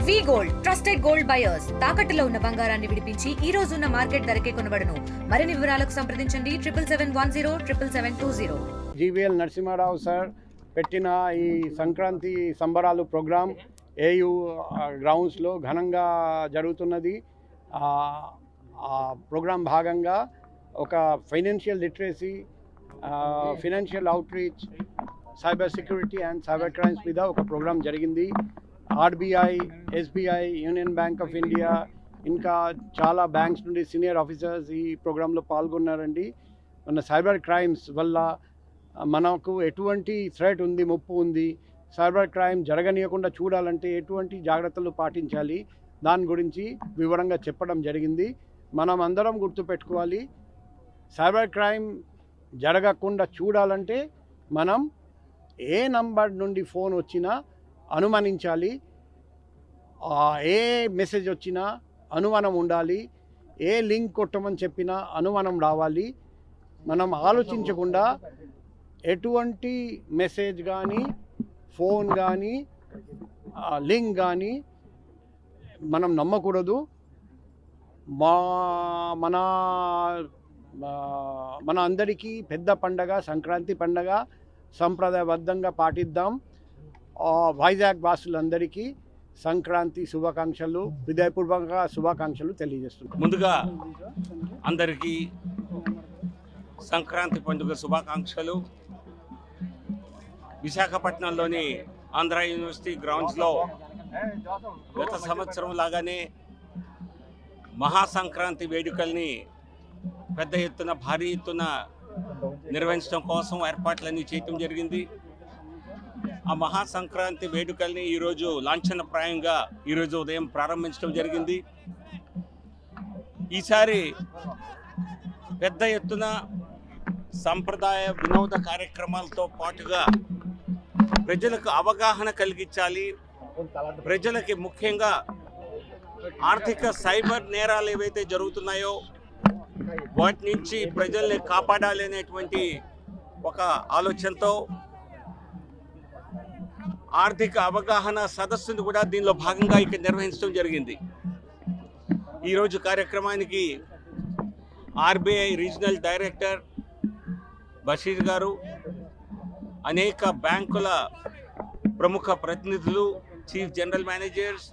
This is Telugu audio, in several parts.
వి గోల్డ్ ట్రస్టెడ్ గోల్డ్ బయర్స్ తాకట్టులో ఉన్న బంగారాన్ని విడిపించి ఈ రోజు ఉన్న మార్కెట్ ధరకే కొనబడును. మరిన్ని వివరాలకు సంప్రదించండి 7771077720. జీవీఎల్ నరసింహారావు సార్ పెట్టిన ఈ సంక్రాంతి సంబరాలు ప్రోగ్రాం ఏయూ గ్రౌండ్స్లో ఘనంగా జరుగుతున్నది. ఆ ప్రోగ్రాం భాగంగా ఒక financial literacy, financial outreach, cyber security and cyber crimes మీద ఒక ప్రోగ్రాం జరిగింది. RBI, SBI, union bank of India ఇంకా చాలా బ్యాంక్స్ నుండి సీనియర్ ఆఫీసర్స్ ఈ ప్రోగ్రాంలో పాల్గొన్నారండి. మన సైబర్ క్రైమ్స్ వల్ల మనకు ఎటువంటి థ్రెట్ ఉంది, ముప్పు ఉంది, సైబర్ క్రైమ్ జరగనీయకుండా చూడాలంటే ఎటువంటి జాగ్రత్తలు పాటించాలి, దాని గురించి వివరంగా చెప్పడం జరిగింది. మనం అందరం గుర్తుపెట్టుకోవాలి, సైబర్ క్రైమ్ జరగకుండా చూడాలంటే మనం ఏ నంబర్ నుండి ఫోన్ వచ్చినా అనుమానించాలి, ఏ మెసేజ్ వచ్చినా అనుమానం ఉండాలి, ఏ లింక్ కొట్టమని చెప్పినా అనుమానం రావాలి. మనం ఆలోచించకుండా ఎటువంటి మెసేజ్ కానీ, ఫోన్ కానీ, లింక్ కానీ మనం నమ్మకూడదు. మన అందరికీ పెద్ద పండగ సంక్రాంతి పండగ సంప్రదాయబద్ధంగా పాటిద్దాం. వైజాగ్ వాసులందరికీ సంక్రాంతి శుభాకాంక్షలు, హృదయపూర్వక శుభాకాంక్షలు తెలియజేస్తున్నాం. ముందుగా అందరికీ సంక్రాంతి పండుగ శుభాకాంక్షలు. విశాఖపట్నంలోని ఆంధ్ర యూనివర్సిటీ గ్రౌండ్స్లో గత సంవత్సరం లాగానే మహాసంక్రాంతి వేడుకల్ని పెద్ద ఎత్తున, భారీ ఎత్తున నిర్వహించడం కోసం ఏర్పాట్లన్నీ చేయటం జరిగింది. ఆ మహాసంక్రాంతి వేడుకల్ని ఈరోజు లాంఛనప్రాయంగా ఈరోజు ఉదయం ప్రారంభించడం జరిగింది. ఈసారి పెద్ద ఎత్తున సంప్రదాయ వినోద కార్యక్రమాలతో పాటుగా ప్రజలకు అవగాహన కలిగించాలి. ప్రజలకి ముఖ్యంగా ఆర్థిక సైబర్ నేరాలు ఏవైతే జరుగుతున్నాయో వాటి నుంచి ప్రజల్ని కాపాడాలి అనేటువంటి ఒక ఆలోచనతో ఆర్థిక అవగాహన సదస్సును కూడా దీనిలో భాగంగా ఇక్కడ నిర్వహించడం జరిగింది. ఈరోజు కార్యక్రమానికి ఆర్బీఐ రీజనల్ డైరెక్టర్ బషీర్ గారు, అనేక బ్యాంకుల ప్రముఖ ప్రతినిధులు, చీఫ్ జనరల్ మేనేజర్స్,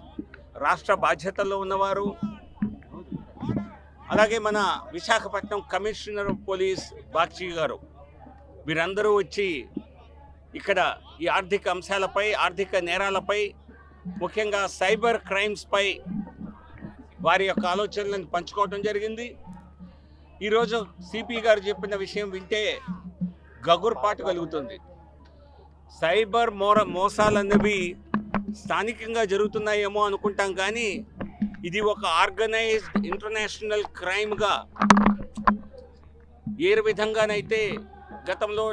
రాష్ట్ర బాధ్యతల్లో ఉన్నవారు, అలాగే మన Visakhapatnam commissioner of police Bakshi గారు, వీరందరూ వచ్చి ఇక్కడ ఈ ఆర్థిక అంశాలపై, ఆర్థిక నేరాలపై, ముఖ్యంగా సైబర్ క్రైమ్స్పై వారి యొక్క ఆలోచనలను పంచుకోవడం జరిగింది. ఈరోజు సిపి గారు చెప్పిన విషయం వింటే గగుర్పాటు కలుగుతుంది. సైబర్ మోసాలన్నవి స్థానికంగా జరుగుతున్నాయేమో అనుకుంటాం, కానీ ఇది ఒక ఆర్గనైజ్డ్ ఇంటర్నేషనల్ క్రైమ్గా ఏ విధంగానైతే గతంలో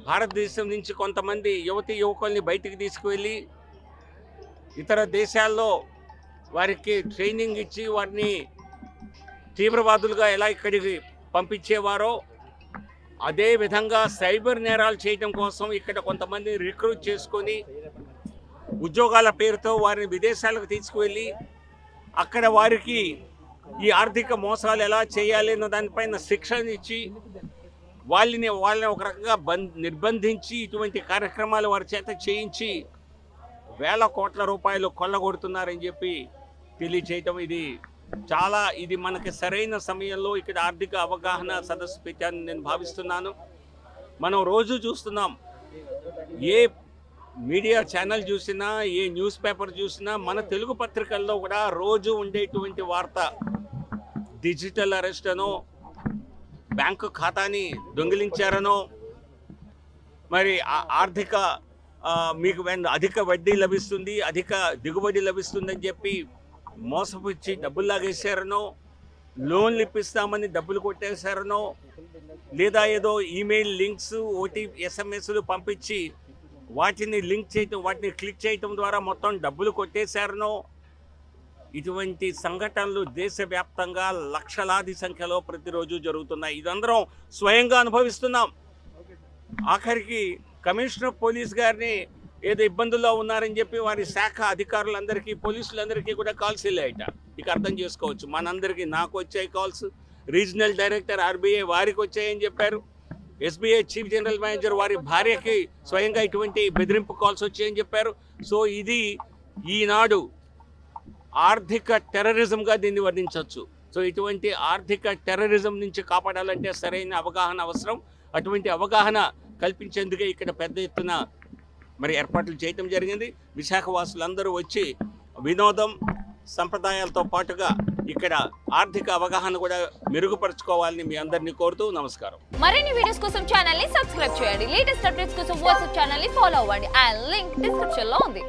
భారతదేశం నుంచి కొంతమంది యువతీ యువకుల్ని బయటికి తీసుకువెళ్ళి ఇతర దేశాల్లో వారికి ట్రైనింగ్ ఇచ్చి వారిని తీవ్రవాదులుగా ఎలా ఇక్కడికి పంపించేవారో అదే విధంగా సైబర్ నేరాలు చేయడం కోసం ఇక్కడ కొంతమంది రిక్రూట్ చేసుకొని ఉద్యోగాల పేరుతో వారిని విదేశాలకు తీసుకువెళ్ళి అక్కడ వారికి ఈ ఆర్థిక మోసాలు ఎలా చేయాలి అన్న దానిపైన శిక్షణ ఇచ్చి వాళ్ళని ఒక రకంగా నిర్బంధించి ఇటువంటి కార్యక్రమాలు వారి చేత చేయించి వేల కోట్ల రూపాయలు కొల్లగొడుతున్నారని చెప్పి తెలియచేయటం, ఇది మనకి సరైన సమయంలో ఇక్కడ ఆర్థిక అవగాహన సదస్సు పెట్టాలని నేను భావిస్తున్నాను. మనం రోజు చూస్తున్నాం, ఏ మీడియా ఛానల్ చూసినా, ఏ న్యూస్ పేపర్ చూసినా, మన తెలుగు పత్రికల్లో కూడా రోజు ఉండేటువంటి వార్త డిజిటల్ అరెస్ట్ అనో, బ్యాంకు ఖాతాని దొంగిలించారనో, మరి మీకు అధిక వడ్డీ లభిస్తుంది, అధిక దిగుబడి లభిస్తుందని చెప్పి మోసపుచ్చి డబ్బులు లాగేశారనో, లోన్లు ఇప్పిస్తామని డబ్బులు కొట్టేశారనో, లేదా ఏదో ఈమెయిల్ లింక్స్, ఓటీపీ ఎస్ఎంఎస్లు పంపించి వాటిని క్లిక్ చేయటం ద్వారా మొత్తం డబ్బులు కొట్టేశారనో, ఇటువంటి సంఘటనలు దేశవ్యాప్తంగా లక్షలాది సంఖ్యలో ప్రతిరోజు జరుగుతున్నాయి. ఇదందరం స్వయంగా అనుభవిస్తున్నాం. ఆఖరికి కమిషనర్ పోలీస్ గారిని ఏదో ఇబ్బందుల్లో ఉన్నారని చెప్పి వారి శాఖ అధికారులందరికీ పోలీసులందరికీ కూడా కాల్స్ వెళ్ళాయట. ఇక అర్థం చేసుకోవచ్చు, మనందరికీ నాకు వచ్చాయి కాల్స్, రీజనల్ డైరెక్టర్ ఆర్బీఐ వారికి వచ్చాయని చెప్పారు, ఎస్బీఐ చీఫ్ జనరల్ మేనేజర్ వారి భార్యకి స్వయంగా ఇటువంటి బెదిరింపు కాల్స్ వచ్చాయని చెప్పారు. సో ఇది ఈనాడు ఆర్థిక టెర్రరిజంగా దీన్ని వర్ణించవచ్చు. సో ఇటువంటి ఆర్థిక టెర్రరిజం నుంచి కాపాడాలంటే సరైన అవగాహన అవసరం. అటువంటి అవగాహన కల్పించేందుకే ఇక్కడ పెద్ద ఎత్తున మరి ఏర్పాట్లు చేయటం జరిగింది. విశాఖ వాసులందరూ వచ్చి వినోదం సంప్రదాయాలతో పాటుగా ఇక్కడ ఆర్థిక అవగాహన కూడా మెరుగుపరుచుకోవాలని మీ అందరినీ కోరుతూ నమస్కారం. మరిన్ని వీడియోస్ కోసం ఛానల్ ని సబ్స్క్రైబ్ చేయండి. లేటెస్ట్ అప్డేట్స్ కోసం వాట్సాప్ ఛానల్ ని ఫాలో అవ్వండి. ఆ లింక్ డిస్క్రిప్షన్ లో ఉంది.